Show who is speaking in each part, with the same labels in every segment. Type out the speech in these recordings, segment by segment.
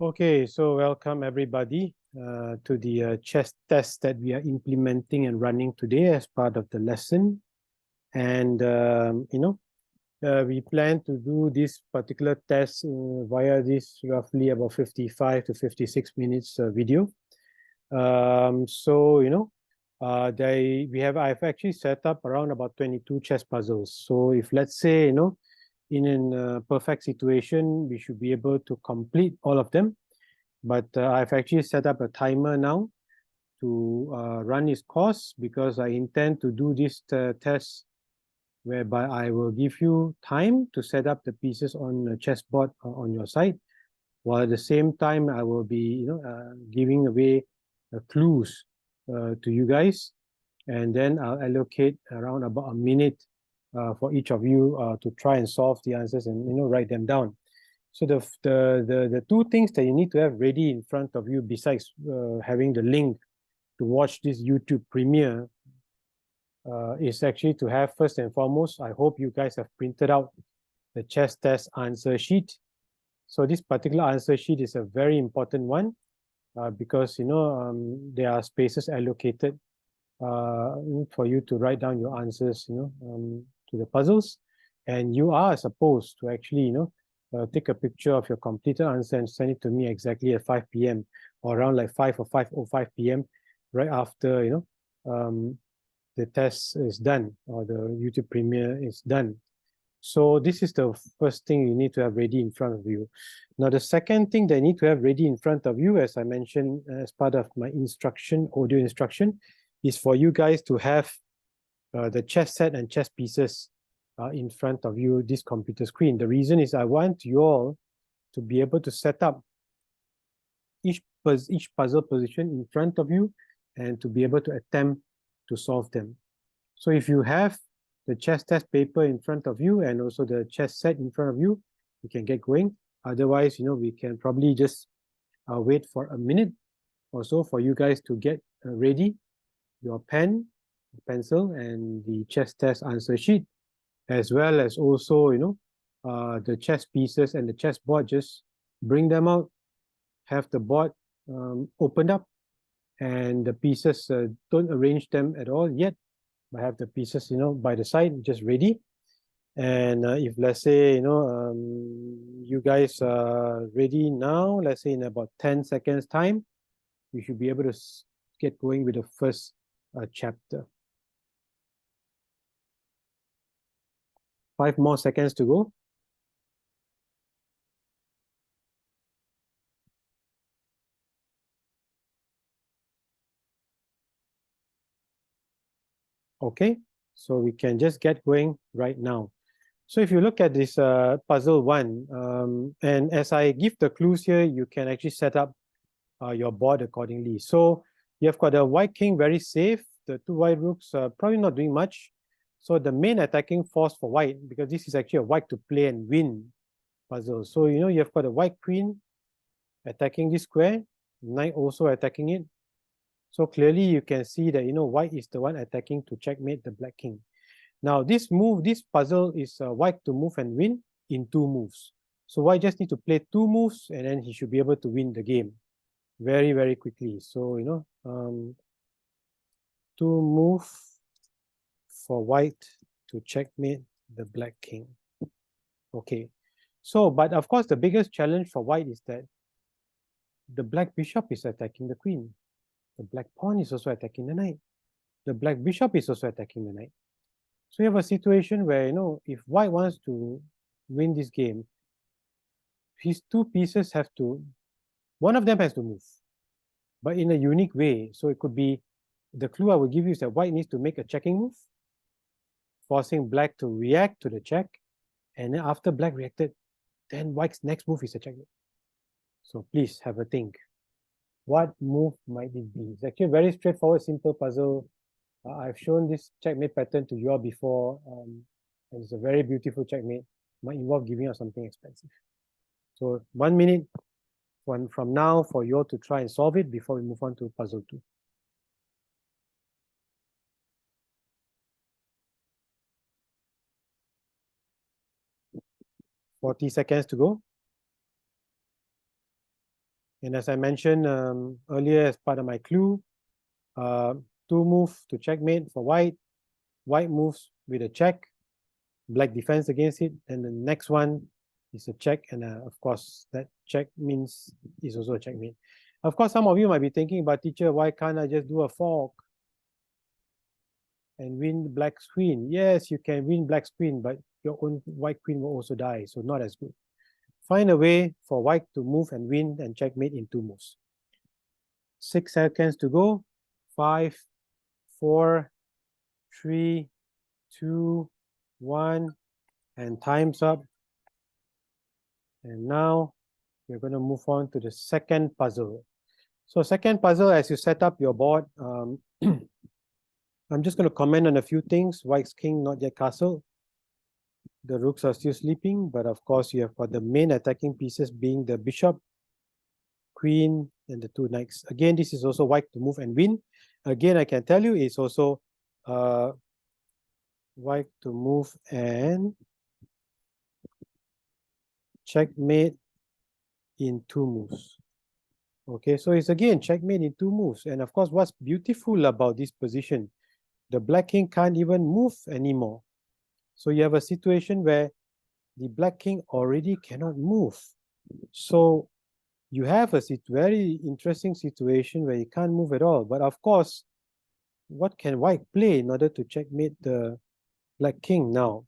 Speaker 1: Okay, so welcome everybody to the chess test that we are implementing and running today as part of the lesson. And we plan to do this particular test via this roughly about 55 to 56 minutes video. I've actually set up around about 22 chess puzzles. So if let's say in a perfect situation, we should be able to complete all of them. But I've actually set up a timer now to run its course because I intend to do this test whereby I will give you time to set up the pieces on the chessboard on your side, while at the same time I will be giving away clues to you guys, and then I'll allocate around about a minute for each of you to try and solve the answers and write them down. So the two things that you need to have ready in front of you, besides having the link to watch this YouTube premiere, is actually to have, first and foremost, I hope you guys have printed out the chess test answer sheet. So this particular answer sheet is a very important one because there are spaces allocated for you to write down your answers to the puzzles, and you are supposed to actually take a picture of your completed answer and send it to me exactly at 5 p.m. or around like 5 or 5:05 p.m. right after the test is done or the YouTube premiere is done. So this is the first thing you need to have ready in front of you. Now, the second thing that you need to have ready in front of you, as I mentioned as part of my audio instruction, is for you guys to have the chess set and chess pieces in front of you, this computer screen. The reason is I want you all to be able to set up each puzzle position in front of you and to be able to attempt to solve them. So if you have the chess test paper in front of you and also the chess set in front of you, you can get going. Otherwise, we can probably just wait for a minute or so for you guys to get ready your pen, pencil, and the chess test answer sheet, as well as also the chess pieces and the chess board. Just bring them out, have the board opened up, and the pieces, don't arrange them at all yet, but have the pieces by the side, just ready. And if let's say you guys are ready now, let's say in about 10 seconds time, you should be able to get going with the first chapter. 5 more seconds to go. Okay, so we can just get going right now. So if you look at this puzzle one, and as I give the clues here, you can actually set up your board accordingly. So you have got a white king very safe. The two white rooks are probably not doing much. So the main attacking force for white, because this is actually a white to play and win puzzle. So you have got a white queen attacking this square, knight also attacking it. So clearly you can see that white is the one attacking to checkmate the black king. Now this puzzle is white to move and win in 2 moves. So white just need to play 2 moves and then he should be able to win the game very, very quickly. So 2 move for white to checkmate the black king. Okay, so but of course the biggest challenge for white is that the black bishop is attacking the queen. The black pawn is also attacking the knight. The black bishop is also attacking the knight. So you have a situation where, if white wants to win this game, his 2 pieces have to, one of them has to move, but in a unique way. So it could be, the clue I will give you is that white needs to make a checking move, forcing black to react to the check. And then after black reacted, then white's next move is a checkmate. So please have a think. What move might it be? It's actually a very straightforward, simple puzzle. I've shown this checkmate pattern to you all before, and it's a very beautiful checkmate. Might involve giving up something expensive. So 1 minute from now for you all to try and solve it before we move on to puzzle 2. .40 seconds to go. And as I mentioned earlier as part of my clue, two move to checkmate for white. White moves with a check, black defends against it, and the next one is a check, and of course that check means is also a checkmate. Of course, some of you might be thinking, but teacher, why can't I just do a fork and win black's queen? Yes, you can win black's queen, but your own white queen will also die, so not as good. Find a way for white to move and win and checkmate in two moves. 6 seconds to go. 5, 4, 3, 2, 1, and time's up. And now we're going to move on to the second puzzle. So second puzzle, as you set up your board, I'm just going to comment on a few things. White's king not yet castle. The rooks are still sleeping, but of course you have got the main attacking pieces being the bishop, queen, and the two knights. Again, this is also white to move and win. Again, I can tell you it's also white to move and checkmate in two moves. Okay, so it's again checkmate in two moves. And of course, what's beautiful about this position, the black king can't even move anymore. So you have a situation where the black king already cannot move. So you have a very interesting situation where he can't move at all. But of course, what can white play in order to checkmate the black king now?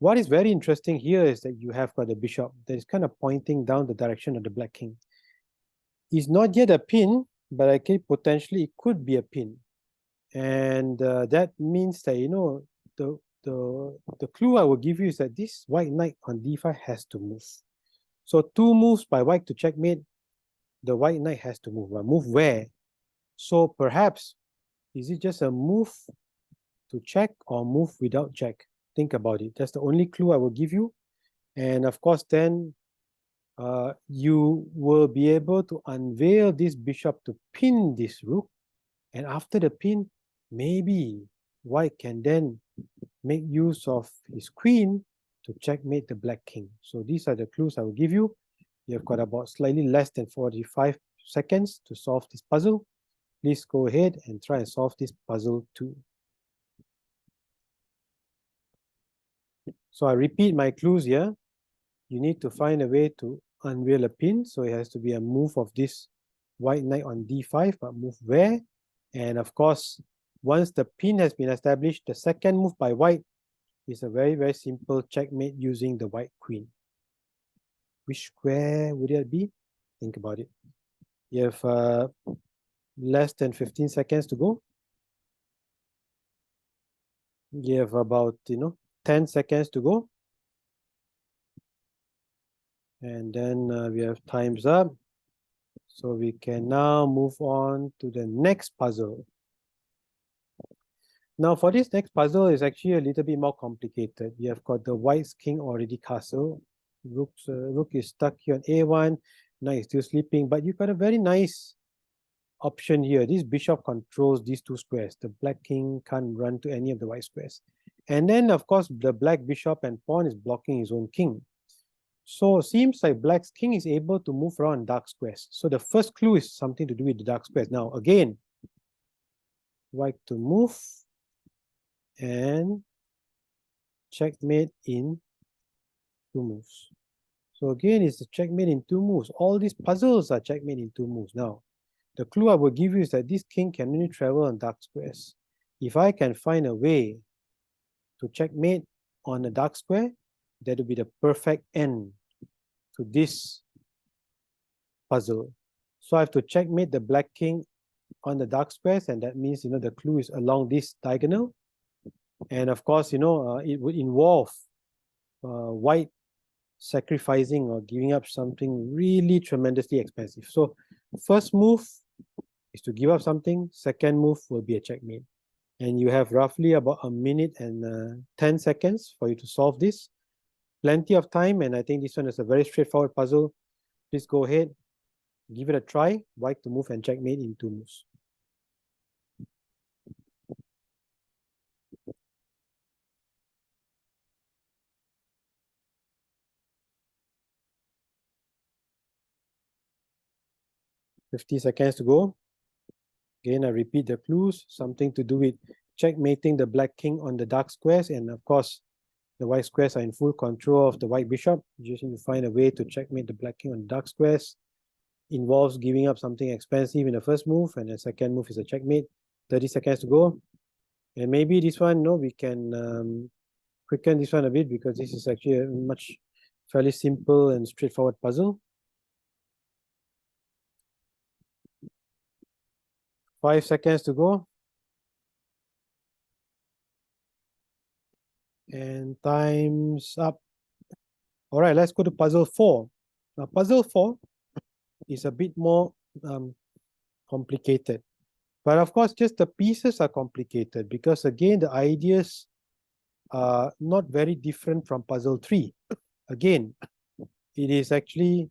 Speaker 1: What is very interesting here is that you have got the bishop that is kind of pointing down the direction of the black king. It's not yet a pin, but okay, potentially it could be a pin. And that means that, you know, the clue I will give you is that this white knight on d5 has to move. So two moves by white to checkmate, the white knight has to move. But move where? So perhaps, is it just a move to check or move without check? Think about it. That's the only clue I will give you. And of course, then you will be able to unveil this bishop to pin this rook. And after the pin, maybe white can then make use of his queen to checkmate the black king. So these are the clues I will give you. You've got about slightly less than 45 seconds to solve this puzzle. Please go ahead and try and solve this puzzle too. So I repeat my clues here. You need to find a way to unveil a pin. So it has to be a move of this white knight on d5, but move where? And of course, once the pin has been established, the second move by white is a very, very simple checkmate using the white queen. Which square would it be? Think about it. You have less than 15 seconds to go. You have about, 10 seconds to go. And then we have time's up. So we can now move on to the next puzzle. Now for this next puzzle is actually a little bit more complicated. You have got the white's king already castle. Rook is stuck here on a1. Knight is still sleeping, but you've got a very nice option here. This bishop controls these two squares. The black king can't run to any of the white squares. And then, of course, the black bishop and pawn is blocking his own king. So it seems like black's king is able to move around dark squares. So the first clue is something to do with the dark squares. Now, again, white to move and checkmate in two moves. So again, it's a checkmate in two moves. All these puzzles are checkmate in two moves. Now, the clue I will give you is that this king can only travel on dark squares. If I can find a way to checkmate on a dark square, that would be the perfect end to this puzzle. So I have to checkmate the black king on the dark squares, and that means, the clue is along this diagonal. And of course, it would involve white sacrificing or giving up something really tremendously expensive. So first move is to give up something. Second move will be a checkmate. And you have roughly about a minute and 10 seconds for you to solve this. Plenty of time, and I think this one is a very straightforward puzzle. Please go ahead, give it a try. White to move and checkmate in two moves. 50 seconds to go. Again, I repeat the clues, something to do with checkmating the black king on the dark squares, and of course, the white squares are in full control of the white bishop. You just need to find a way to checkmate the black king on the dark squares. Involves giving up something expensive in the first move, and the second move is a checkmate. 30 seconds to go. And maybe this one, no, we can quicken this one a bit because this is actually a much fairly simple and straightforward puzzle. 5 seconds to go. And time's up. All right, let's go to puzzle 4. Now, puzzle 4 is a bit more complicated. But of course, just the pieces are complicated because again, the ideas are not very different from puzzle 3. Again, it is actually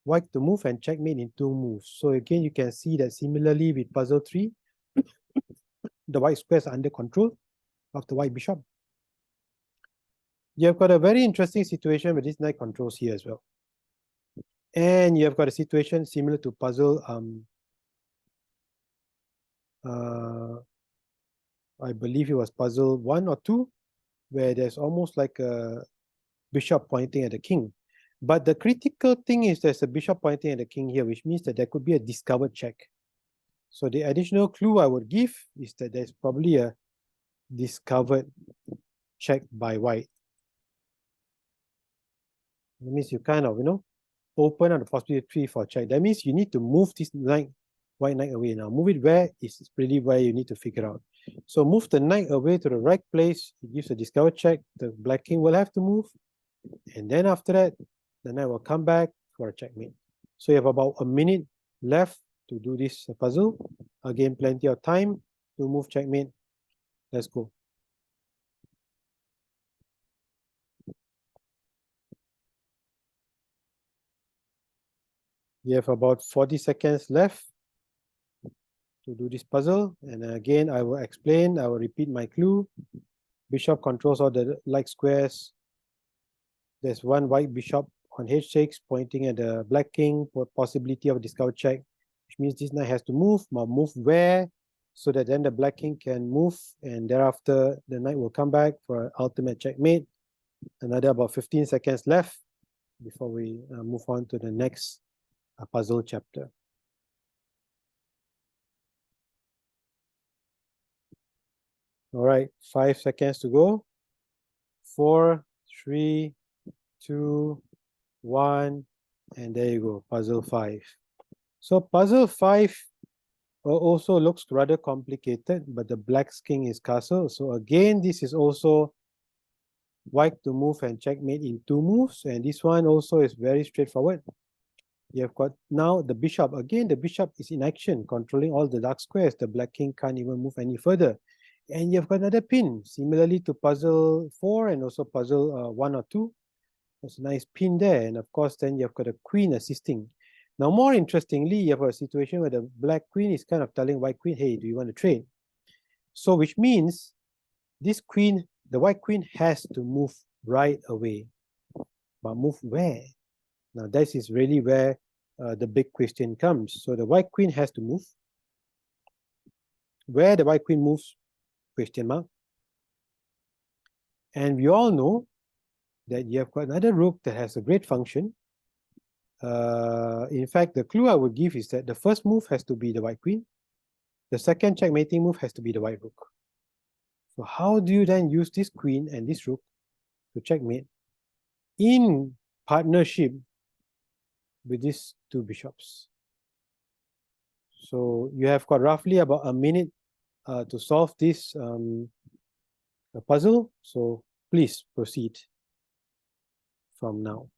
Speaker 1: white to move and checkmate in 2 moves. So again, you can see that similarly with puzzle 3, the white squares are under control of the white bishop. You have got a very interesting situation with this knight controls here as well. And you have got a situation similar to puzzle I believe it was puzzle 1 or 2, where there's almost like a bishop pointing at the king. But the critical thing is there's a bishop pointing at the king here, which means that there could be a discovered check. So the additional clue I would give is that there's probably a discovered check by white. That means you kind of, open up the possibility for a check. That means you need to move this knight, white knight away. Now, move it where is really where you need to figure out. So move the knight away to the right place. It gives a discovered check. The black king will have to move. And then after that, the knight will come back for a checkmate. So you have about a minute left to do this puzzle. Again, plenty of time to move checkmate. Let's go. You have about 40 seconds left to do this puzzle. And again, I will explain, I will repeat my clue. Bishop controls all the light squares. There's one white bishop on h6 pointing at the black king for possibility of a discovered check, which means this knight has to move. But move where? So that then the black king can move, and thereafter the knight will come back for ultimate checkmate. Another about 15 seconds left before we move on to the next puzzle chapter. All right, 5 seconds to go. 4, 3, 2, 1, and there you go, puzzle 5. So puzzle 5 also looks rather complicated, but the black's king is castle. So again, this is also white to move and checkmate in 2 moves, and this one also is very straightforward. You have got now the bishop. Again, the bishop is in action, controlling all the dark squares. The black king can't even move any further. And you've got another pin, similarly to puzzle 4 and also puzzle 1 or 2. There's a nice pin there. And of course, then you've got a queen assisting. Now, more interestingly, you have a situation where the black queen is kind of telling white queen, hey, do you want to trade? So, which means this queen, the white queen has to move right away. But move where? Now, this is really where the big question comes. So, the white queen has to move. Where the white queen moves, question mark. And we all know that you have got another rook that has a great function. In fact, the clue I would give is that the first move has to be the white queen. The second checkmating move has to be the white rook. So how do you then use this queen and this rook to checkmate in partnership with these 2 bishops? So you have got roughly about a minute to solve this puzzle. So please proceed from now.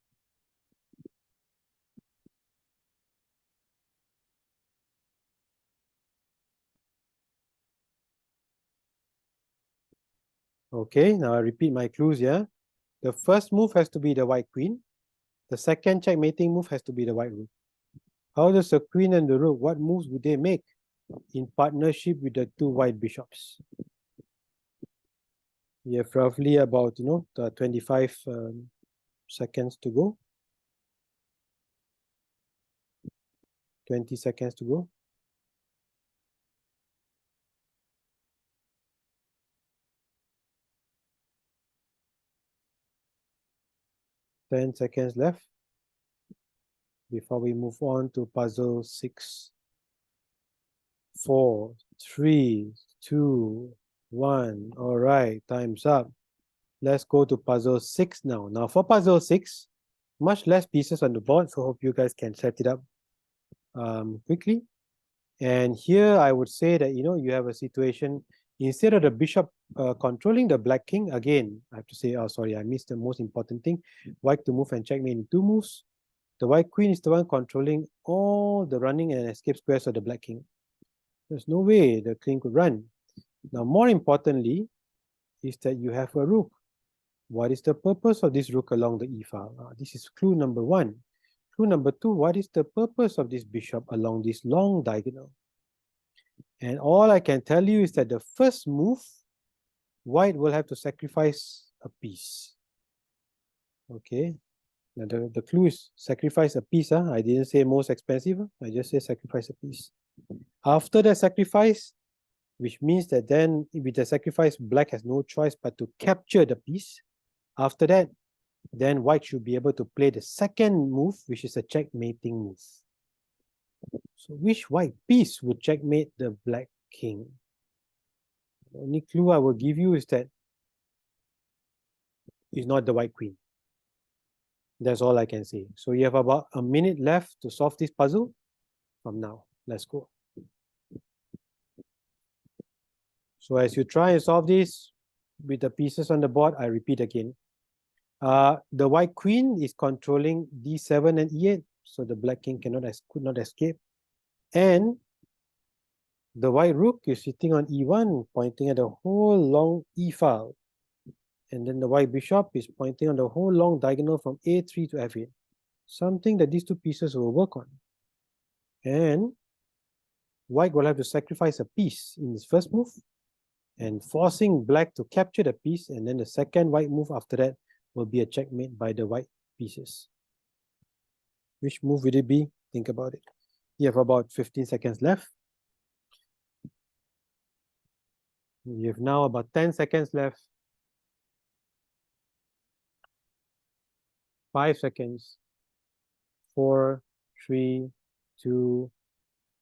Speaker 1: Okay, now I repeat my clues here. The first move has to be the white queen. The second checkmating move has to be the white rook. How does the queen and the rook, what moves would they make in partnership with the 2 white bishops? We have roughly about, 25 seconds to go. 20 seconds to go. Ten seconds left before we move on to puzzle 6. 4, 3, 2, 1. All right, time's up. Let's go to puzzle 6 now. Now for puzzle 6, much less pieces on the board, so hope you guys can set it up quickly. And here I would say that, you have a situation, instead of the bishop controlling the black king, again, I have to say, oh, sorry, I missed the most important thing. White to move and checkmate in 2 moves. The white queen is the one controlling all the running and escape squares of the black king. There's no way the king could run. Now, more importantly, is that you have a rook. What is the purpose of this rook along the e file? This is clue number 1. Clue number 2, what is the purpose of this bishop along this long diagonal? And all I can tell you is that the first move, white will have to sacrifice a piece. Okay, now the clue is sacrifice a piece. I didn't say most expensive, I just say sacrifice a piece. After the sacrifice, which means that then with the sacrifice, black has no choice but to capture the piece. After that, then white should be able to play the second move, which is a checkmating move. So which white piece would checkmate the black king? The only clue I will give you is that it's not the white queen. That's all I can say. So you have about a minute left to solve this puzzle from now. Let's go. So as you try and solve this with the pieces on the board, I repeat again. The white queen is controlling d7 and e8, so the black king could not escape. And the white rook is sitting on e1, pointing at the whole long e file. And then the white bishop is pointing on the whole long diagonal from a3 to f8. Something that these two pieces will work on. And white will have to sacrifice a piece in his first move, and forcing black to capture the piece, and then the second white move after that will be a checkmate by the white pieces. Which move will it be? Think about it. You have about 15 seconds left. You have now about 10 seconds left. 5 seconds. 4, 3, 2,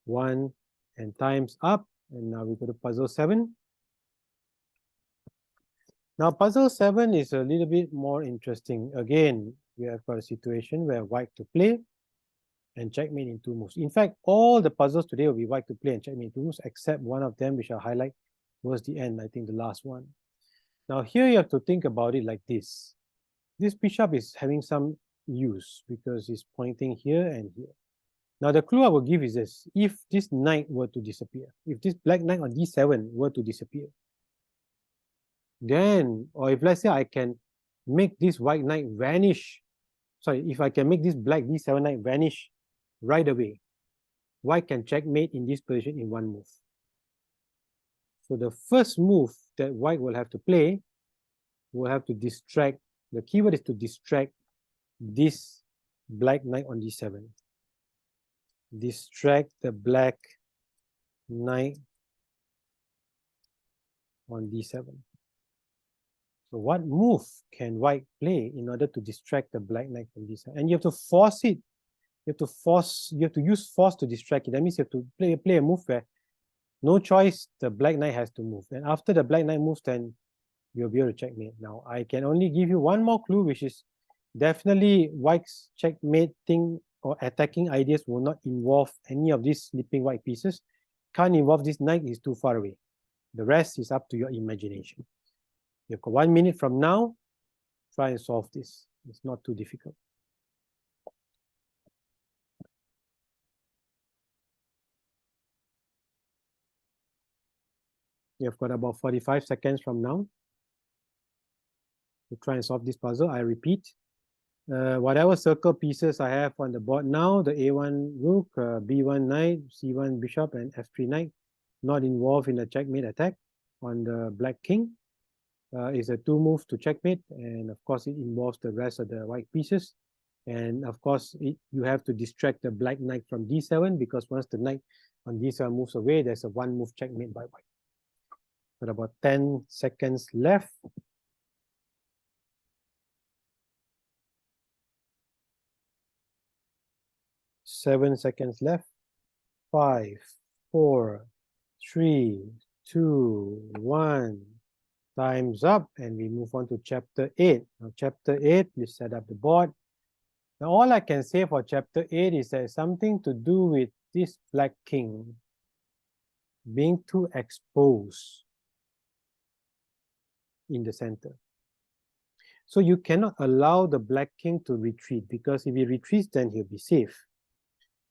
Speaker 1: 1, and time's up. And now we go to puzzle 7. Now, puzzle 7 is a little bit more interesting. Again, we have got a situation where white to play and checkmate in 2 moves. In fact, all the puzzles today will be white to play and checkmate in 2 moves, except one of them, which I'll highlight towards the end, I think the last one. Now, here you have to think about it like this. This bishop is having some use because it's pointing here and here. Now, the clue I will give is this. If this knight were to disappear, if this black knight on d7 were to disappear, then, or if let's say I can make this white knight vanish, sorry, if I can make this black d7 knight vanish right away, white can checkmate in this position in 1 move. So the first move that white will have to play will have to distract, the keyword is to distract this black knight on d7. Distract the black knight on d7. So what move can white play in order to distract the black knight from d7? And you have to force it. You have to use force to distract it. That means you have to play a move where no choice, the black knight has to move. And after the black knight moves, then you'll be able to checkmate. Now, I can only give you one more clue, which is definitely white's checkmating or attacking ideas will not involve any of these sleeping white pieces. Can't involve this knight, is too far away. The rest is up to your imagination. You've got 1 minute from now. Try and solve this. It's not too difficult. You've got about 45 seconds from now to try and solve this puzzle. I repeat, whatever circle pieces I have on the board now, the a1 rook, b1 knight, c1 bishop, and f3 knight, not involved in the checkmate attack on the black king. Is a 2 move to checkmate, and of course it involves the rest of the white pieces. And of course, you have to distract the black knight from d7, because once the knight on d7 moves away, there's a one move checkmate by white. Got about 10 seconds left. Seven seconds left. 5, 4, 3, 2, 1. Time's up, and we move on to chapter 8. Now, chapter 8, please set up the board. Now, all I can say for chapter 8 is that it's something to do with this black king being too exposed in the center. So you cannot allow the black king to retreat, because if he retreats, then he'll be safe.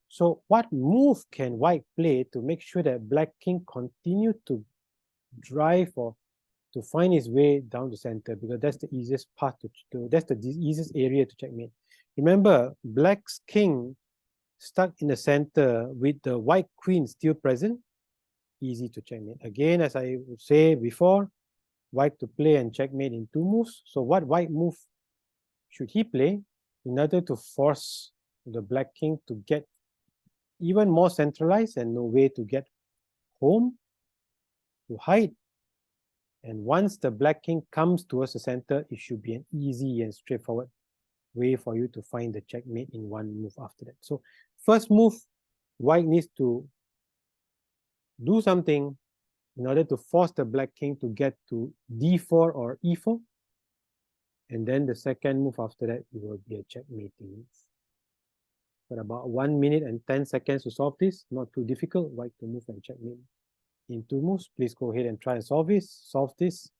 Speaker 1: So what move can white play to make sure that black king continue to drive or to find his way down the center, because that's the easiest path that's the easiest area to checkmate. Remember, black's king stuck in the center with the white queen still present, easy to checkmate. Again, as I would say before, white to play and checkmate in 2 moves. So what white move should he play in order to force the black king to get even more centralized and no way to get home, to hide? And once the black king comes towards the center, it should be an easy and straightforward way for you to find the checkmate in 1 move after that. So first move, white needs to do something in order to force the black king to get to d4 or e4. And then the second move after that, it will be a checkmating move. For about 1 minute and 10 seconds to solve this, not too difficult. White to move and checkmate in 2 moves. Please go ahead and try and solve this.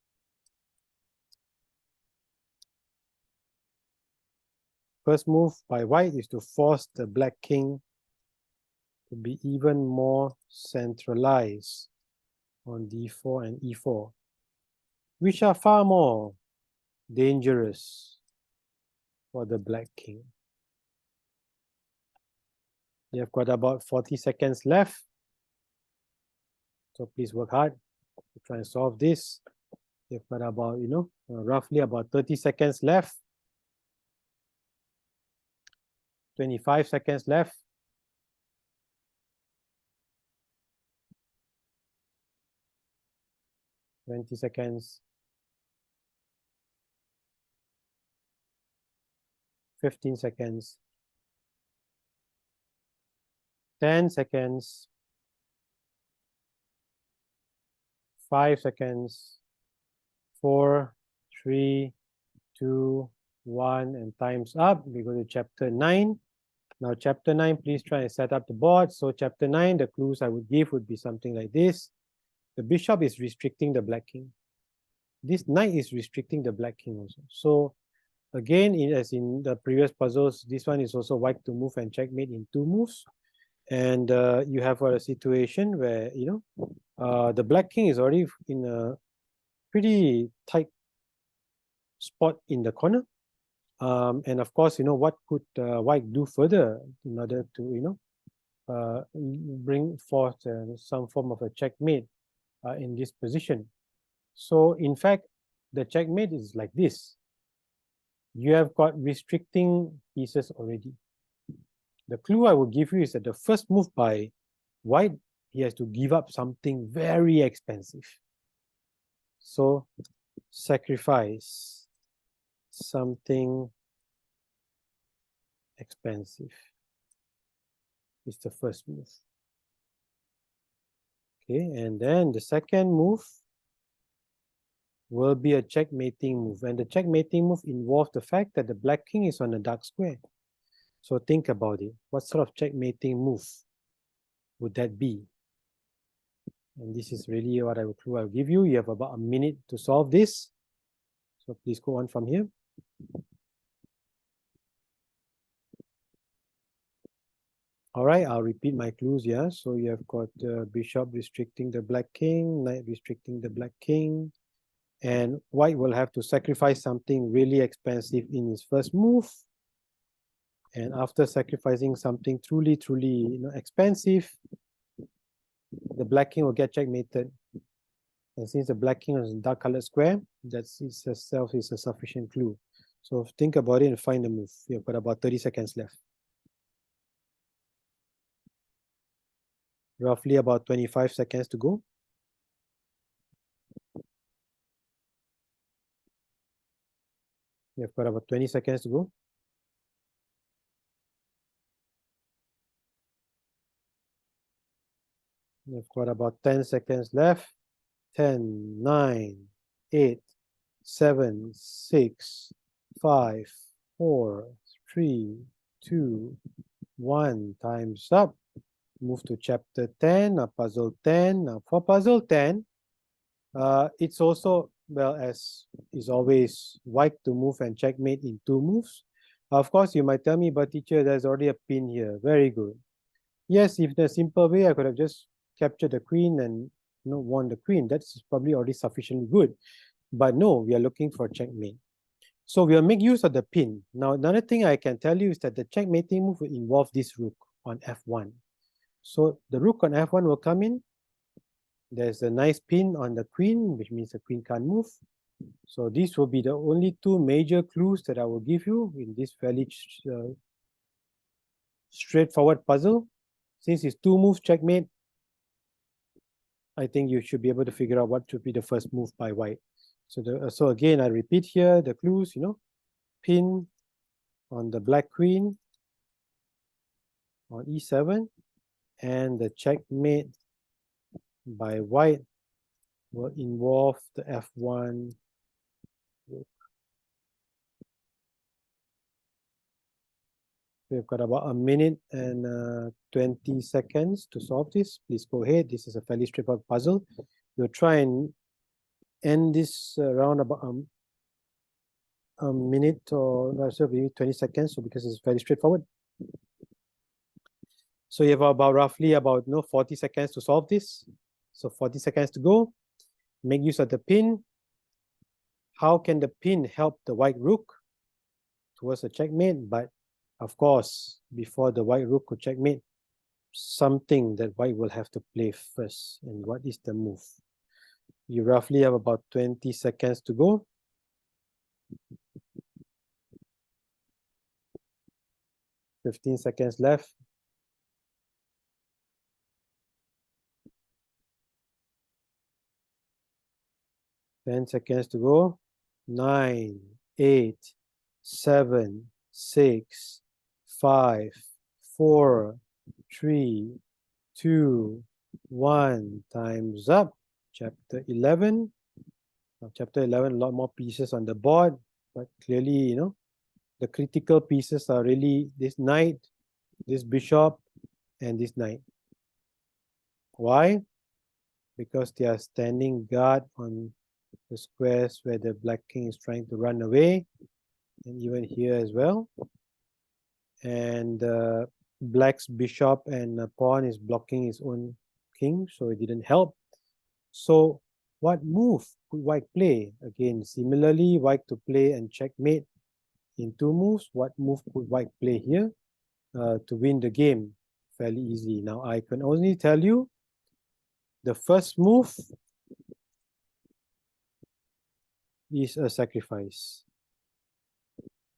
Speaker 1: First move by white is to force the black king to be even more centralized on d4 and e4, which are far more dangerous for the black king. You have got about 40 seconds left, so please work hard to try and solve this. You've got about, roughly about 30 seconds left. 25 seconds left. 20 seconds. 15 seconds. 10 seconds. 5 seconds. 4, 3, 2, 1, and time's up. We go to chapter 9. Now, chapter 9, please try and set up the board. So, chapter 9, the clues I would give would be something like this. The bishop is restricting the black king. This knight is restricting the black king also. So, again, as in the previous puzzles, this one is also white to move and checkmate in 2 moves. And you have a situation where, the black king is already in a pretty tight spot in the corner. And of course, what could white do further in order to, bring forth some form of a checkmate in this position. So in fact, the checkmate is like this. You have got restricting pieces already. The clue I will give you is that the first move by white, he has to give up something very expensive. So sacrifice something expensive is the first move. Okay, and then the second move will be a checkmating move. And the checkmating move involves the fact that the black king is on a dark square. So think about it. What sort of checkmating move would that be? And this is really what clue I'll give you. You have about a minute to solve this. So please go on from here. All right, I'll repeat my clues, yeah. So you have got bishop restricting the black king, knight restricting the black king, and white will have to sacrifice something really expensive in his first move. And after sacrificing something truly expensive, the black king will get checkmated. And since the black king is a dark colored square, that itself is a sufficient clue. So think about it and find the move. You've got about 30 seconds left. Roughly about 25 seconds to go. You've got about 20 seconds to go. You've got about 10 seconds left. 10, 9, 8, 7, 6, 5, 4, 3, 2, 1. Time's up. Move to chapter 10, puzzle 10. Now for puzzle 10, it's also, well, as is always, white to move and checkmate in 2 moves. Of course, you might tell me, but teacher, there's already a pin here. Very good. Yes, if the simple way, I could have just captured the queen and won the queen. That's probably already sufficiently good. But no, we are looking for checkmate. So we'll make use of the pin. Now, another thing I can tell you is that the checkmating move will involve this rook on f1. So the rook on f1 will come in. There's a nice pin on the queen, which means the queen can't move. So these will be the only 2 major clues that I will give you in this fairly straightforward puzzle. Since it's 2 moves checkmate, I think you should be able to figure out what should be the first move by white. So again, I repeat here the clues, pin on the black queen on e7, and the checkmate by white will involve the f1 rook. We've got about 1 minute and 20 seconds to solve this. Please go ahead. This is a fairly straightforward puzzle. We'll try and end this around about a minute or maybe 20 seconds, so because it's very straightforward. So you have about roughly about 40 seconds to solve this. So 40 seconds to go. Make use of the pin. How can the pin help the white rook towards a checkmate? But of course, before the white rook could checkmate, something that white will have to play first. And what is the move? You roughly have about 20 seconds to go. $15 seconds left. $10 seconds to go. 9, 8, 7, 6, 5, 4, 3, 2, 1. Time's up. Chapter 11. Now, chapter 11, a lot more pieces on the board, but clearly, the critical pieces are really this knight, this bishop, and this knight. Why? Because they are standing guard on the squares where the black king is trying to run away, and even here as well. And black's bishop and pawn is blocking his own king, so it didn't help. So what move could white play? Again, similarly, white to play and checkmate in 2 moves. What move could white play here to win the game? Fairly easy. Now I can only tell you the first move is a sacrifice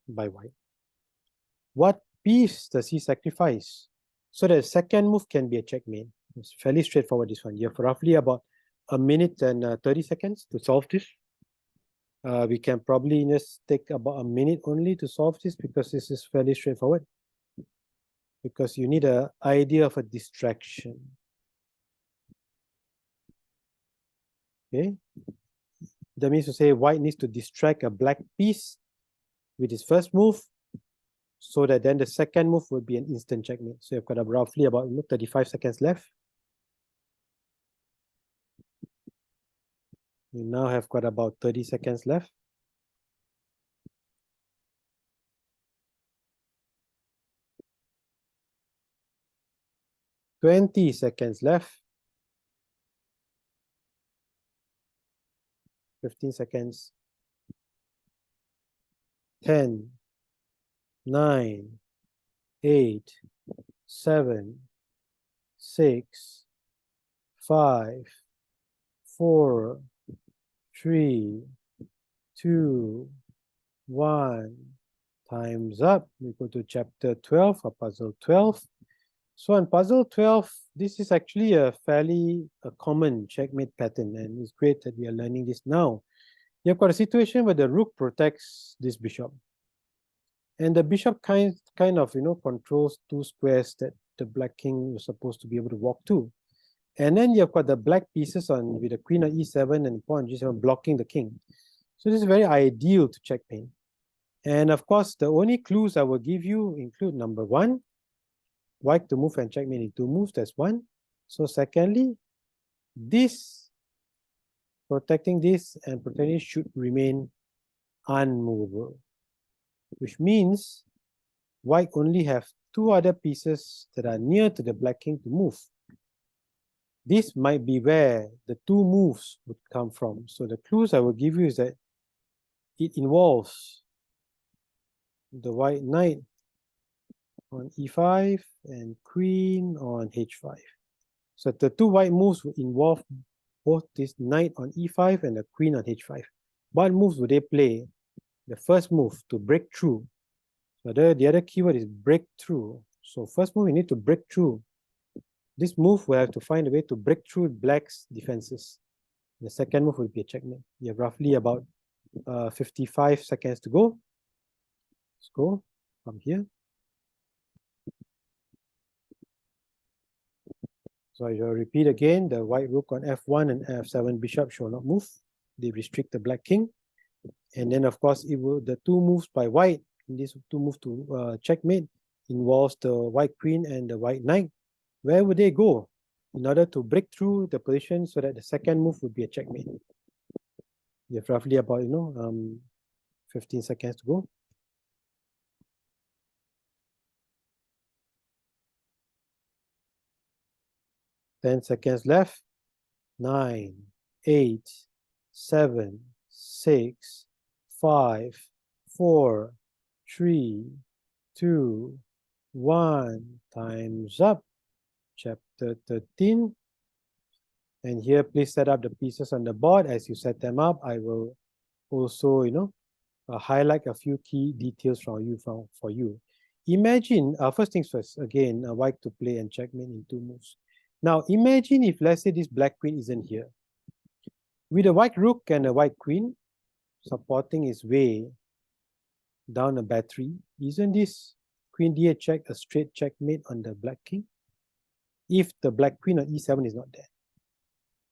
Speaker 1: by white. What piece does he sacrifice? So the second move can be a checkmate. It's fairly straightforward, this one. You have roughly about 1 minute and 30 seconds to solve this. We can probably just take about 1 minute only to solve this because this is fairly straightforward. Because you need an idea of a distraction. Okay? That means to say white needs to distract a black piece with his first move, so that then the second move will be an instant checkmate. So you've got roughly about 35 seconds left. You now have got about 30 seconds left. $20 seconds left. 15 seconds. 10, 9, 8, 7, 6, 5, 4, 3, 2, 1 times up. We go to chapter 12 or puzzle 12. So on puzzle 12, this is actually a fairly common checkmate pattern, and it's great that we are learning this now. You've got a situation where the rook protects this bishop. And the bishop kind of, controls two squares that the black king was supposed to be able to walk to. And then you've got the black pieces on with the queen on e7 and pawn on g7 blocking the king. So this is very ideal to checkmate. And of course, the only clues I will give you include number 1, white to move and checkmate in 2 moves, that's 1. So secondly, this, protecting this and protecting this should remain unmovable, which means white only have 2 other pieces that are near to the black king to move. This might be where the 2 moves would come from. So the clues I will give you is that it involves the white knight on e5 and queen on h5. So the 2 white moves would involve both this knight on e5 and the queen on h5. What moves would they play? The first move to break through. So the other keyword is breakthrough. So first move, you need to break through. This move will have to find a way to break through black's defenses. The second move will be a checkmate. You have roughly about 55 seconds to go. Let's go from here. So I will repeat again, the white rook on f1 and f7 bishop shall not move. They restrict the black king. And then of course, it will, the 2 moves by white, these 2 moves to checkmate, involves the white queen and the white knight. Where would they go in order to break through the position so that the second move would be a checkmate? You have roughly about 15 seconds to go. Ten seconds left. 9, 8, 7, 6, 5, 4, 3, 2, 1. Time's up. Chapter 13. And here, please set up the pieces on the board. As you set them up, I will also, highlight a few key details for you. Imagine, first things first, again, white to play and checkmate in 2 moves. Now, imagine if, let's say, this black queen isn't here. With a white rook and a white queen supporting its way down a battery, isn't this queen d8 check a straight checkmate on the black king? If the black queen on e7 is not there.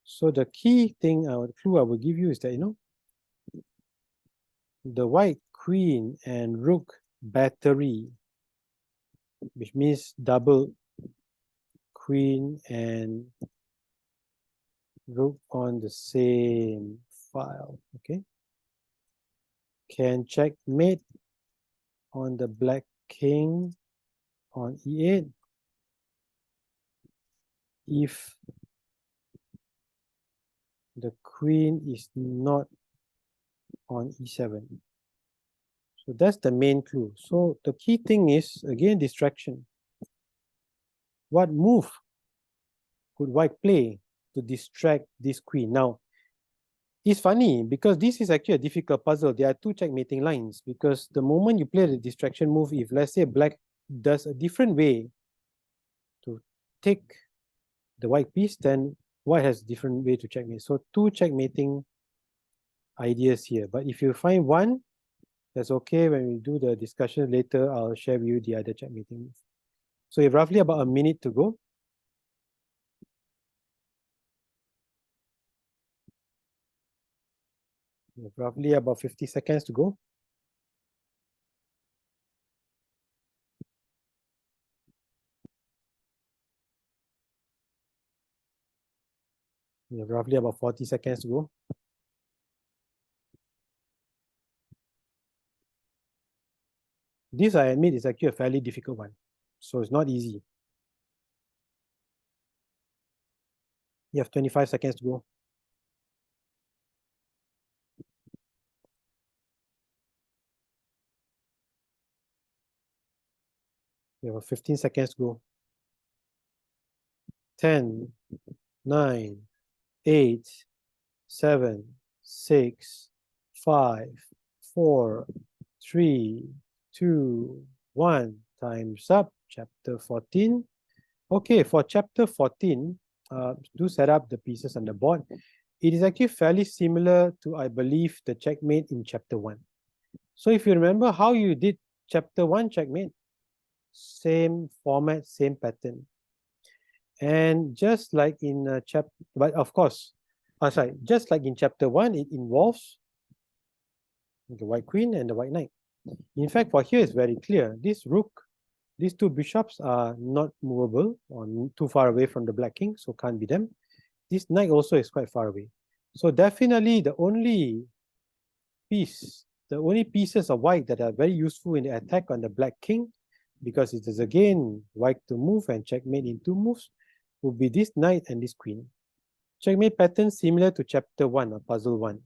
Speaker 1: So the key thing, clue I will give you is that, the white queen and rook battery, which means double queen and rook on the same file, okay, can checkmate on the black king on e8 if the queen is not on e7. So that's the main clue. So the key thing is, again, distraction. What move could white play to distract this queen? Now, it's funny because this is actually a difficult puzzle. There are 2 checkmating lines because the moment you play the distraction move, if let's say black does a different way to take the white piece, then white has a different way to checkmate. So 2 checkmating ideas here. But if you find one, that's okay. When we do the discussion later, I'll share with you the other checkmating move. So you have roughly about a minute to go. You have roughly about 50 seconds to go. You have roughly about 40 seconds to go. This, I admit, is actually a fairly difficult one. So it's not easy. You have 25 seconds to go. You have 15 seconds to go. 10, 9, 8, 7, 6, 5, 4, 3, 2, 1, time's up. Chapter 14. Okay, for chapter 14, do set up the pieces on the board. It is actually fairly similar to, I believe, the checkmate in chapter 1. So if you remember how you did chapter 1 checkmate, same format, same pattern. And just like in but of course, just like in chapter 1, it involves the white queen and the white knight. In fact, for here it's very clear. This rook, these two bishops are not movable or too far away from the black king, so can't be them. This knight also is quite far away. So definitely the only pieces of white that are very useful in the attack on the black king, because it is again white to move and checkmate in 2 moves, would be this knight and this queen. Checkmate pattern similar to chapter 1 or puzzle 1.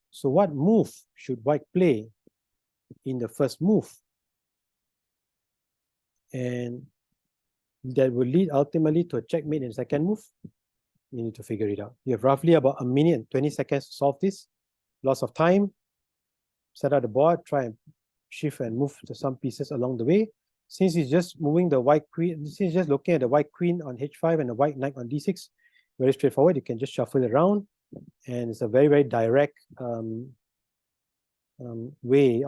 Speaker 1: So what move should white play in the first move? And that will lead ultimately to a checkmate in the second move. You need to figure it out. You have roughly about a minute and 20 seconds to solve this. Lots of time. Set out the board, try and shift and move to some pieces along the way. Since he's just moving the white queen, since he's just looking at the white queen on h5 and the white knight on d6, very straightforward. You can just shuffle it around, and it's a very, very direct way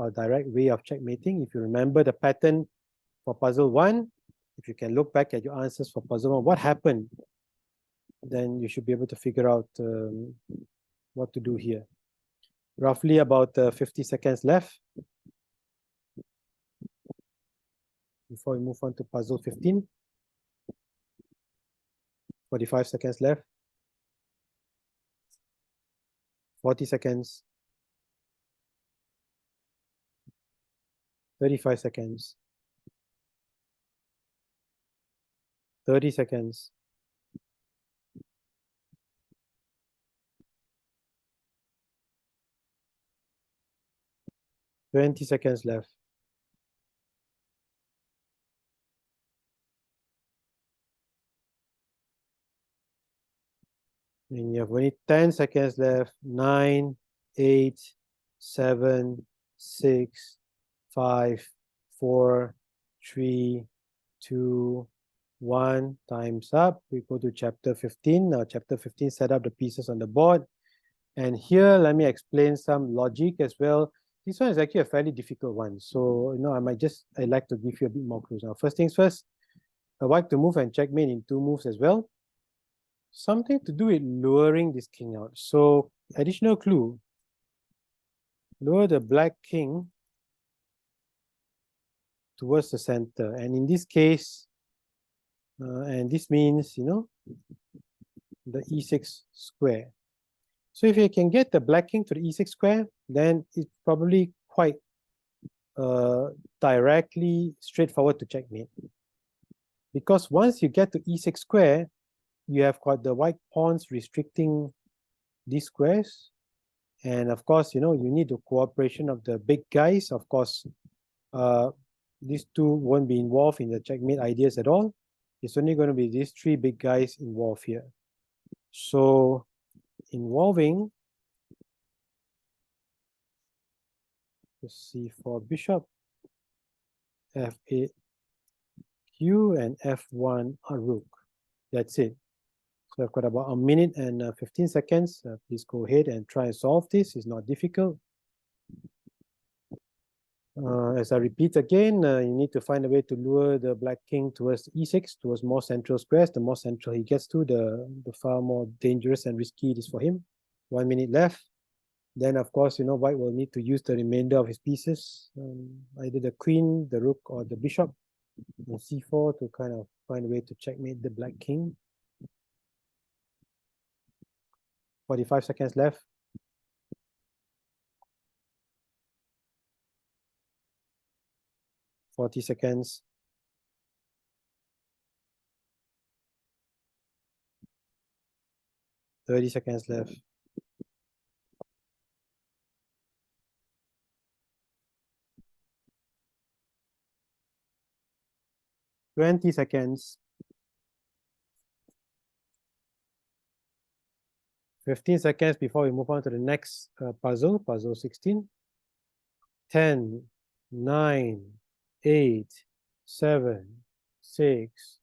Speaker 1: of checkmating. If you remember the pattern for puzzle 1, if you can look back at your answers for puzzle 1, what happened, then you should be able to figure out what to do here. Roughly about 50 seconds left before we move on to puzzle 15. 45 seconds left. 40 seconds. 35 seconds. 30 seconds. 20 seconds left. And you have only 10 seconds left. 9, 8, 7, 6, 5, 4, 3, 2, 1. Time's up. We go to chapter 15. Now, chapter 15, set up the pieces on the board. And here, let me explain some logic as well. This one is actually a fairly difficult one. So, I'd like to give you a bit more clues. Now, first things first, a white to move and checkmate in 2 moves as well. Something to do with luring this king out. So, additional clue, lure the black king towards the center. And in this case, and this means, the e6 square. So if you can get the black king to the e6 square, then it's probably quite directly straightforward to checkmate. Because once you get to e6 square, you have got the white pawns restricting these squares. And of course, you need the cooperation of the big guys. Of course, these two won't be involved in the checkmate ideas at all. It's only going to be these 3 big guys involved here. So involving, let's see, for bishop, f8, q, and f1 a rook. That's it. So I've got about a minute and 15 seconds. Please go ahead and try and solve this. It's not difficult. As I repeat again, you need to find a way to lure the black king towards e6, towards more central squares. The more central he gets to, the far more dangerous and risky it is for him. 1 minute left. Then, of course, white will need to use the remainder of his pieces, either the queen, the rook, or the bishop, and c4 to kind of find a way to checkmate the black king. 45 seconds left. 40 seconds. 30 seconds left. 20 seconds. 15 seconds before we move on to the next puzzle, puzzle 16. 10, 9, 8, 7, 6,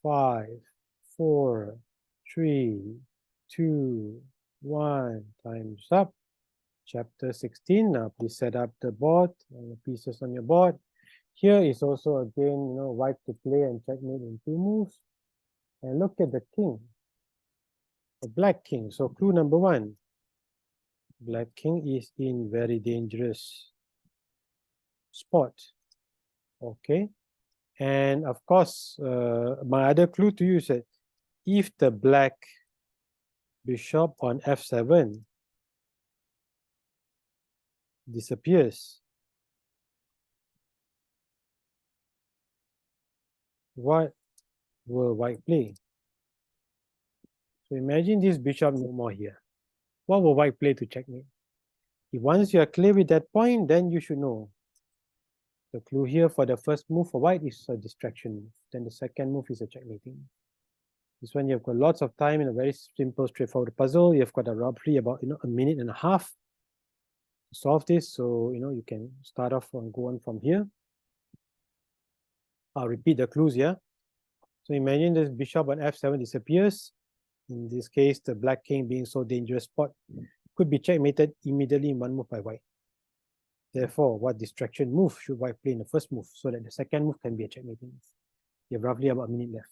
Speaker 1: 5, 4, 3, 2, 1. Time's up. Chapter 16. Now please set up the board and the pieces on your board. Here is also again, white to play and checkmate in 2 moves. And look at the king, the black king. So clue number 1, black king is in very dangerous spot. Okay. And of course, my other clue to you is that if the black bishop on f7 disappears, what will white play? So imagine this bishop no more here. What will white play to checkmate? If once you are clear with that point, then you should know. The clue here for the first move for white is a distraction move. Then the second move is a checkmating. This one you've got lots of time in a very simple, straightforward puzzle. You've got roughly about a minute and a half to solve this. So you can start off and go on from here. I'll repeat the clues here. So imagine this bishop on f7 disappears. In this case, the black king being so dangerous spot could be checkmated immediately in one move by white. Therefore, what distraction move should white play in the first move so that the second move can be a checkmating move? You have roughly about a minute left.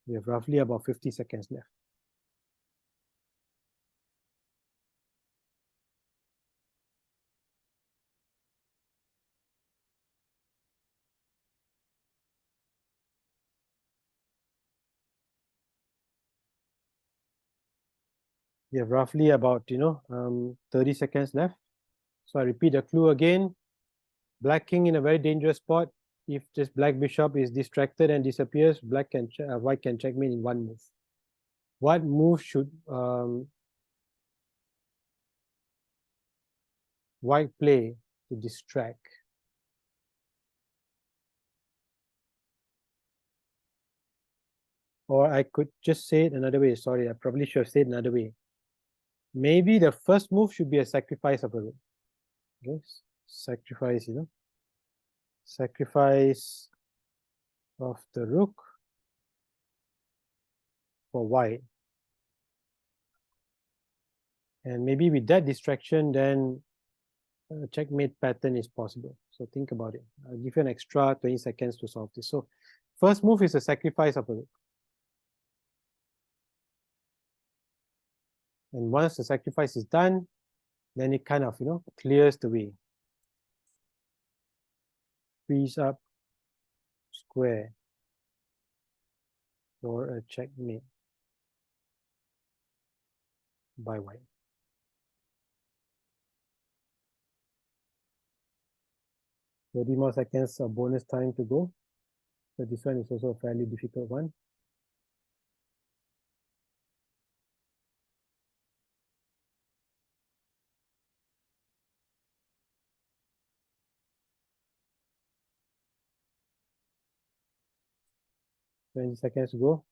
Speaker 1: We have roughly about 50 seconds left. We have roughly about 30 seconds left. So I repeat the clue again. Black king in a very dangerous spot. If this black bishop is distracted and disappears, white can checkmate in one move. What move should white play to distract? Or I could just say it another way. Sorry, I probably should have said it another way. Maybe the first move should be a sacrifice of a rook. Okay, sacrifice, sacrifice of the rook for white. And maybe with that distraction, then a checkmate pattern is possible. So think about it. I'll give you an extra 20 seconds to solve this. So first move is a sacrifice of a rook. And once the sacrifice is done, then it kind of, clears the way. Frees up square for a checkmate by white. Thirty more seconds of bonus time to go. So this one is also a fairly difficult one. Twenty seconds to go.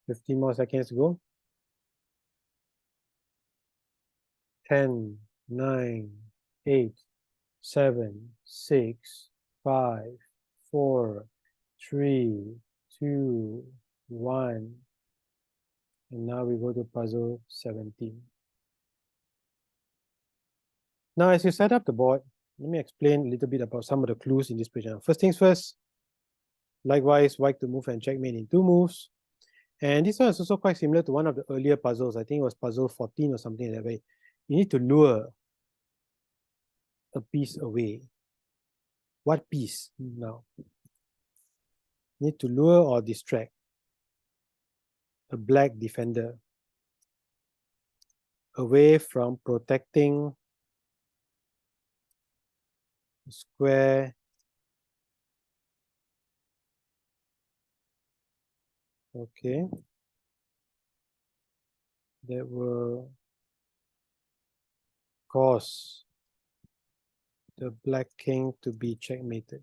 Speaker 1: 15 more seconds to go. 10, 9, 8, 7, 6, 5, 4, 3, 2, 1. And now we go to puzzle 17. Now, as you set up the board, let me explain a little bit about some of the clues in this page. First things first, likewise, white to move and checkmate in 2 moves. And this one is also quite similar to one of the earlier puzzles. I think it was puzzle 14 or something like that way. You need to lure a piece away. What piece now? Need to lure or distract a black defender away from protecting the square. Okay. That will cause the black king to be checkmated.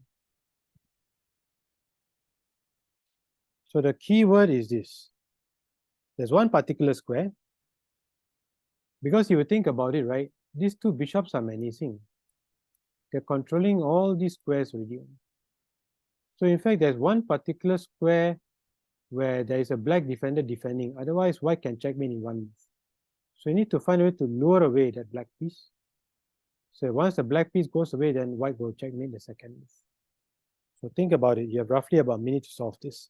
Speaker 1: So the key word is this. There's one particular square. Because you would think about it, right? These two bishops are menacing. They're controlling all these squares already. So in fact, there's one particular square where there is a black defender defending. Otherwise, white can checkmate in one move. So you need to find a way to lure away that black piece. So once the black piece goes away, then white will checkmate the second move. So think about it. You have roughly about a minute to solve this.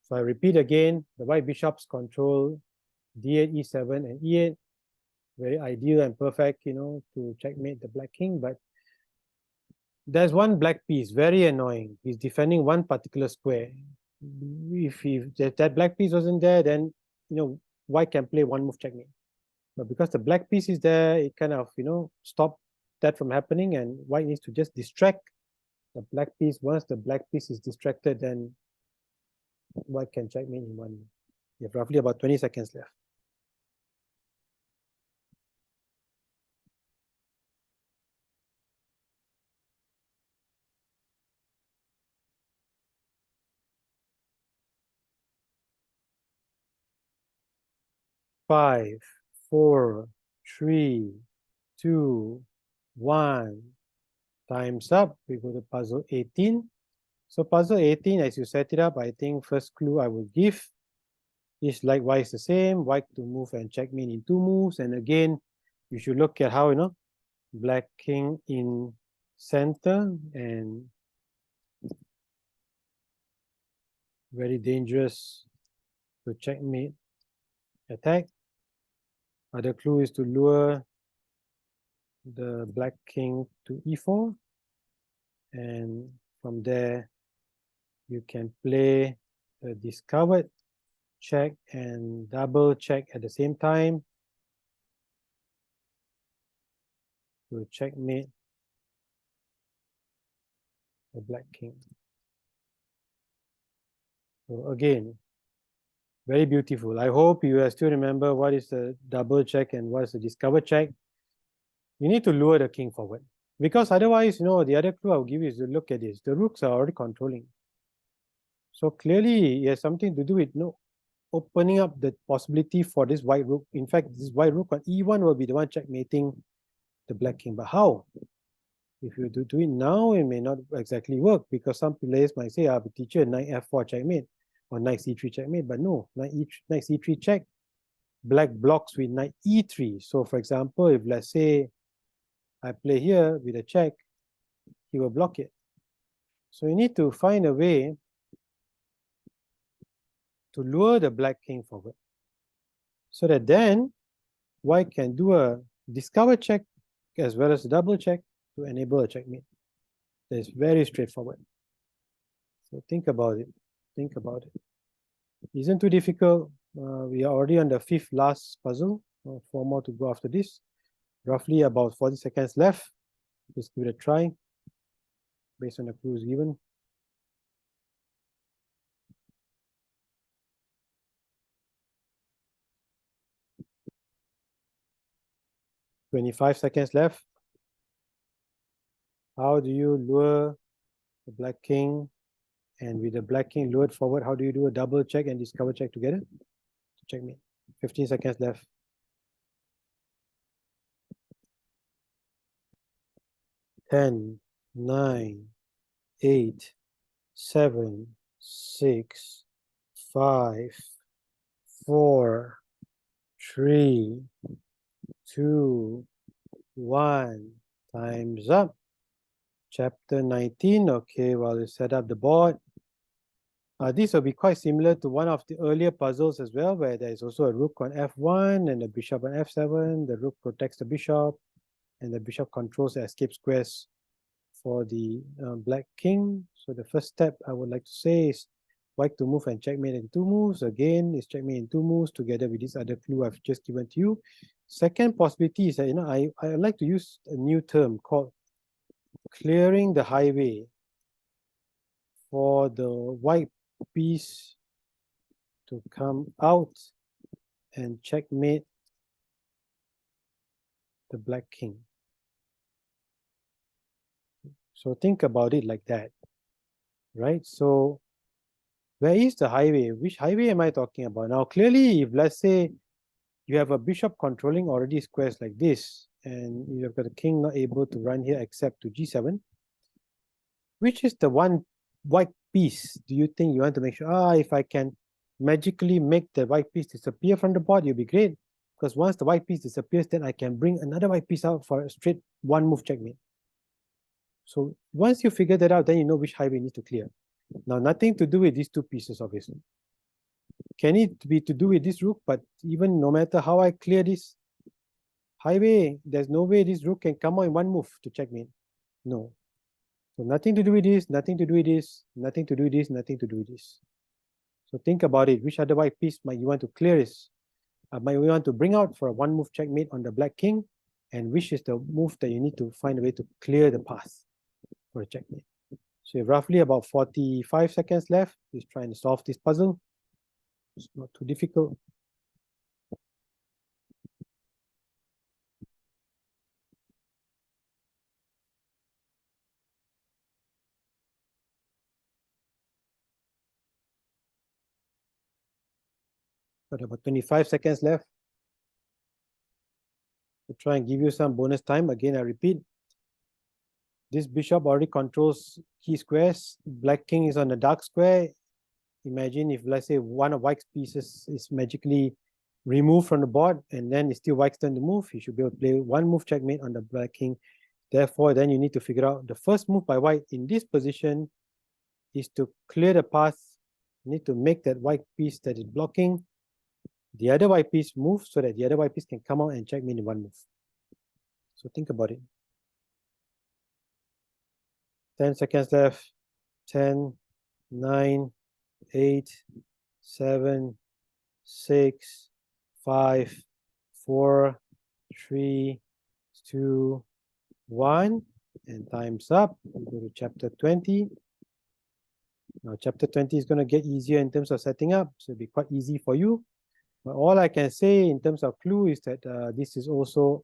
Speaker 1: So I repeat again, the white bishops control d8, e7, and e8. Very ideal and perfect, to checkmate the black king. But there's one black piece, very annoying. He's defending one particular square. If that black piece wasn't there, then white can play one move checkmate. But because the black piece is there, it kind of stop that from happening, and white needs to just distract the black piece. Once the black piece is distracted, then white can checkmate in one move. You have roughly about 20 seconds left. Five, 4, 3, 2, 1. Time's up. We go to puzzle 18. So puzzle 18, as you set it up, I think first clue I will give is likewise the same. White to move and checkmate in 2 moves. And again, you should look at how, black king in center and very dangerous to checkmate attack. Other clue is to lure the black king to e4. And from there, you can play a discovered check and double check at the same time to checkmate the black king. So again, very beautiful. I hope you still remember what is the double check and what is the discover check. You need to lure the king forward, because otherwise, the other clue I'll give you is to look at this. The rooks are already controlling. So clearly, it has something to do with opening up the possibility for this white rook. In fact, this white rook on e1 will be the one checkmating the black king. But how? If you do it now, it may not exactly work, because some players might say, but teacher, knight f4 checkmate or knight c3 checkmate. But no, knight c3 check, black blocks with knight e3. So for example, if let's say I play here with a check, he will block it. So you need to find a way to lure the black king forward, so that then white can do a discover check as well as a double check to enable a checkmate. That is very straightforward. So think about it. Think about it. Isn't too difficult. We are already on the 5th last puzzle. 4 more to go after this. Roughly about 40 seconds left. Just give it a try based on the clues given. $25 left. How do you lure the black king? And with the black king lured forward, how do you do a double check and discover check together? Checkmate. 15 seconds left. 10, 9, 8, 7, 6, 5, 4, 3, 2, 1. Time's up. Chapter 19. Okay, well, we set up the board. This will be quite similar to one of the earlier puzzles as well, where there is also a rook on f1 and a bishop on f7. The rook protects the bishop, and the bishop controls the escape squares for the black king. So the first step I would like to say is white to move and checkmate in 2 moves. Again, it's checkmate in 2 moves together with this other clue I've just given to you. Second possibility is that I like to use a new term called clearing the highway for the white piece to come out and checkmate the black king. So think about it like that, right? So where is the highway? Which highway am I talking about? Now, clearly, if let's say you have a bishop controlling already squares like this, and you've got a king not able to run here except to g7, which is the one white piece do you think you want to make sure, if I can magically make the white piece disappear from the board, it'll be great. Because once the white piece disappears, then I can bring another white piece out for a straight one move checkmate. So once you figure that out, then you know which highway you need to clear. Now, nothing to do with these two pieces, obviously. Can it be to do with this rook? But even no matter how I clear this highway, there's no way this rook can come out in one move to checkmate. No. So nothing to do with this, nothing to do with this, nothing to do with this, nothing to do with this. So think about it. Which other white piece might you want to clear this? Might you want to bring out for a one move checkmate on the black king? And which is the move that you need to find a way to clear the path for a checkmate? So you have roughly about 45 seconds left. Just trying to solve this puzzle. It's not too difficult. Got about 25 seconds left. To try and give you some bonus time. Again, I repeat, this bishop already controls key squares. Black king is on the dark square. Imagine if, let's say, one of white's pieces is magically removed from the board, and then it's still white's turn to move. You should be able to play one move checkmate on the black king. Therefore, then you need to figure out the first move by white in this position is to clear the path. You need to make that white piece that is blocking the other white piece move so that the other white piece can come out and checkmate in one move. So think about it. 10 seconds left. 10, 9, 8, 7, 6, 5, 4, 3, 2, 1, and time's up. We go to chapter 20. Now, chapter 20 is going to get easier in terms of setting up, so it'll be quite easy for you. But all I can say in terms of clue is that this is also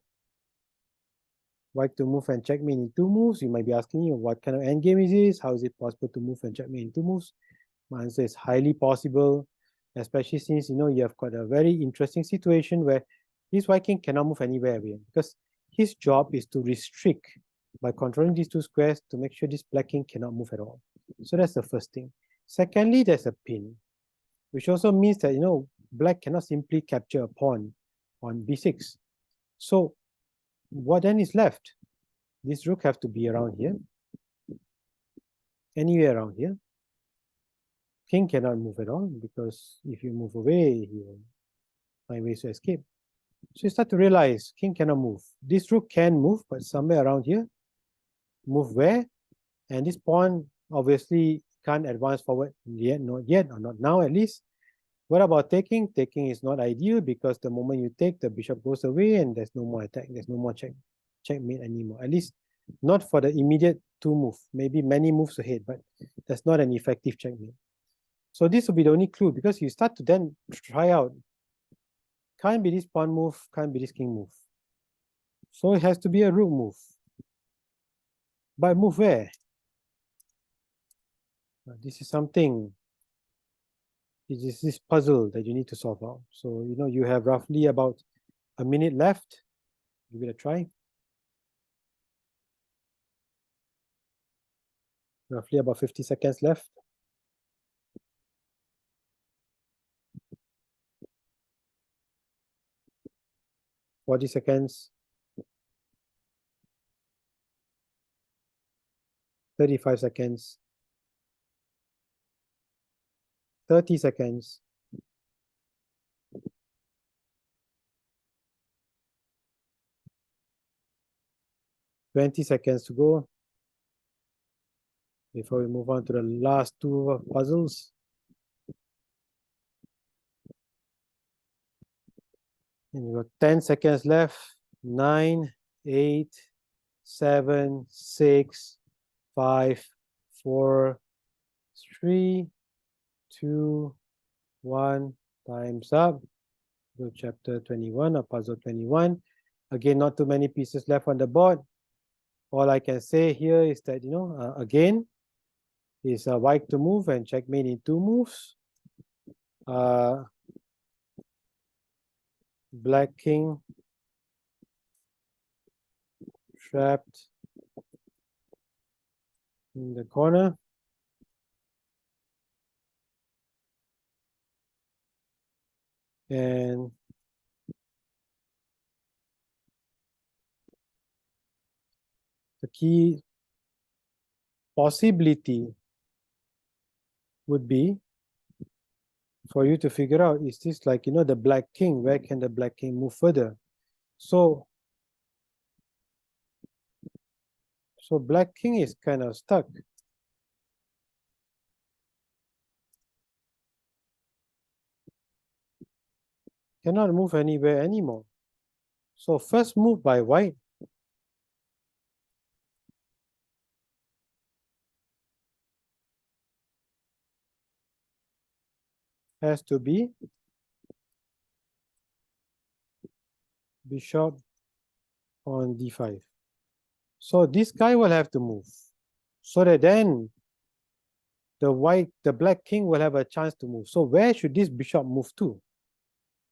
Speaker 1: white to move and checkmate in two moves. You might be asking me, what kind of endgame is this? How is it possible to move and checkmate in two moves? My answer is highly possible, especially since you have got a very interesting situation where this white king cannot move anywhere because his job is to restrict by controlling these two squares to make sure this black king cannot move at all. So that's the first thing. Secondly, there's a pin, which also means that black cannot simply capture a pawn on b6. So what then is left? This rook have to be around here, anywhere around here. King cannot move at all because if you move away, he will find ways to escape. So you start to realize king cannot move. This rook can move, but somewhere around here. Move where? And this pawn obviously can't advance forward yet, not yet, or not now at least. What about taking? Taking is not ideal because the moment you take, the bishop goes away and there's no more attack. There's no more checkmate anymore. At least not for the immediate two move. Maybe many moves ahead, but that's not an effective checkmate. So this will be the only clue because you start to then try out. Can't be this pawn move, can't be this king move. So it has to be a rook move. But move where? This is something. It is this puzzle that you need to solve out. So, you have roughly about a minute left. Give it a try. Roughly about 50 seconds left. Forty seconds. 35 seconds. 30 seconds. 20 seconds to go before we move on to the last two puzzles. And we've got 10 seconds left. 9, 8, 7, 6, 5, 4, 3, 2, 1. Time's up. Go chapter 21 or puzzle 21. Again, not too many pieces left on the board. All I can say here is that, again, is white to move and checkmate in 2 moves. Black king trapped in the corner. And the key possibility would be for you to figure out, is this like, the black king, where can the black king move further? So black king is kind of stuck. Cannot move anywhere anymore. So first move by white has to be bishop on d5. So this guy will have to move, so that then the black king will have a chance to move. So where should this bishop move to?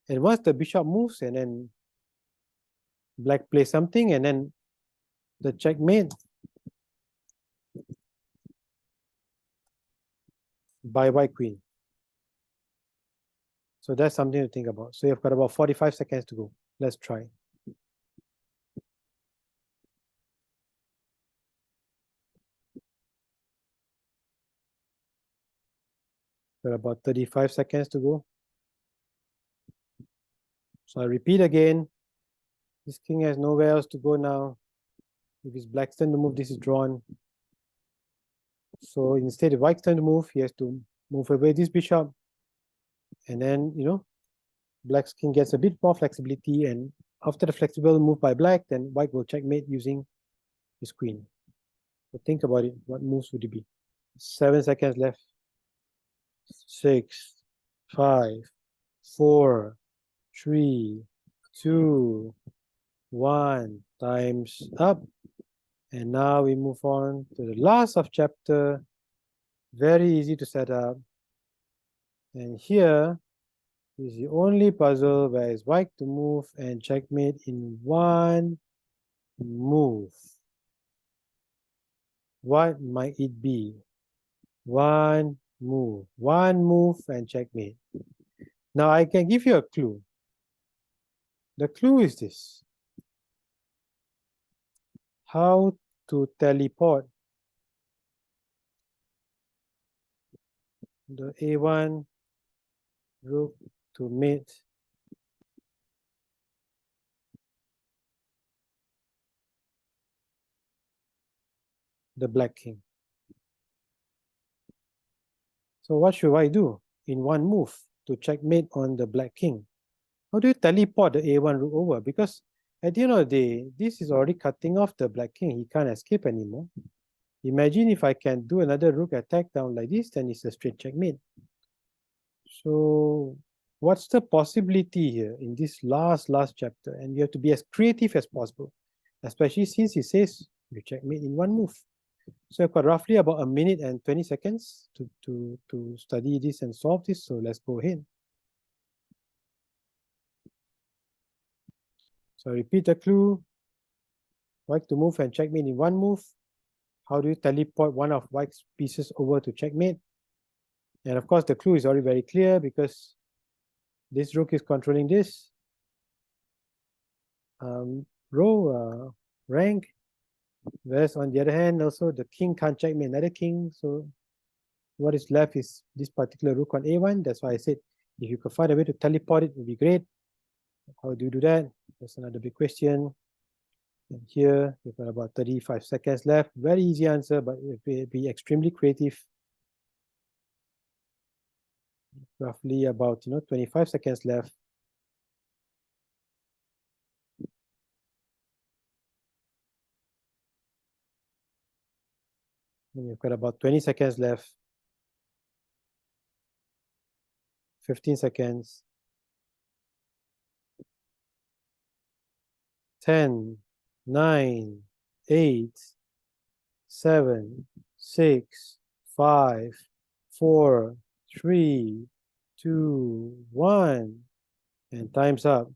Speaker 1: And once the bishop moves, and then black plays something, and then the checkmate by white queen. So that's something to think about. So you've got about 45 seconds to go. Let's try. Got about 35 seconds to go. So I repeat again. This king has nowhere else to go now. If it's black's turn to move, this is drawn. So instead of white's turn to move, he has to move away this bishop. And then, black's king gets a bit more flexibility. And after the flexible move by black, then white will checkmate using his queen. So think about it. What moves would it be? 7 seconds left. 6, 5, 4, 3, 2, 1. Time's up. And now we move on to the last of chapter. Very easy to set up. And here is the only puzzle where it's white to move and checkmate in 1 move. What might it be? 1 move. 1 move and checkmate. Now I can give you a clue. The clue is this. How to teleport the A1 rook to mate the black king. So what should I do in 1 move to checkmate on the black king? How do you teleport the A1 rook over? Because at the end of the day, this is already cutting off the black king. He can't escape anymore. Imagine if I can do another rook attack down like this, then it's a straight checkmate. So what's the possibility here in this last chapter? And you have to be as creative as possible, especially since he says you checkmate in 1 move. So I've got roughly about 1 minute and 20 seconds to study this and solve this. So let's go ahead. So I repeat the clue. White to move and checkmate in 1 move. How do you teleport one of white's pieces over to checkmate? And of course, the clue is already very clear because this rook is controlling this row rank. Whereas on the other hand, also the king can't checkmate another king. So what is left is this particular rook on A1. That's why I said if you could find a way to teleport it, would be great. How do you do that? That's another big question. And here we've got about 35 seconds left. Very easy answer, but it will be extremely creative. Roughly about 25 seconds left. And you've got about 20 seconds left. 15 seconds. 10, 9, 8, 7, 6, 5, 4, 3, 2, 1, and time's up.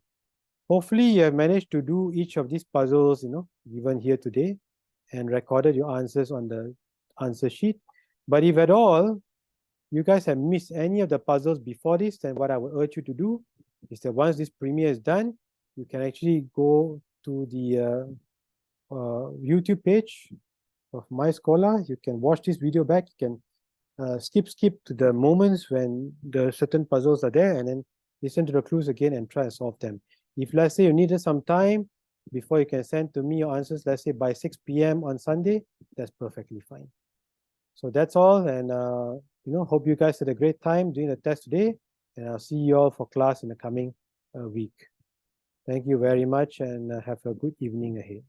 Speaker 1: Hopefully you have managed to do each of these puzzles, given here today, and recorded your answers on the answer sheet. But if at all you guys have missed any of the puzzles before this, then what I would urge you to do is that once this premiere is done, you can actually go to the YouTube page of My Scholar. You can watch this video back. You can skip to the moments when the certain puzzles are there, and then listen to the clues again and try and solve them. If let's say you needed some time before you can send to me your answers, let's say by 6 p.m. on Sunday, that's perfectly fine. So that's all, and hope you guys had a great time doing the test today, and I'll see you all for class in the coming week. Thank you very much, and have a good evening ahead.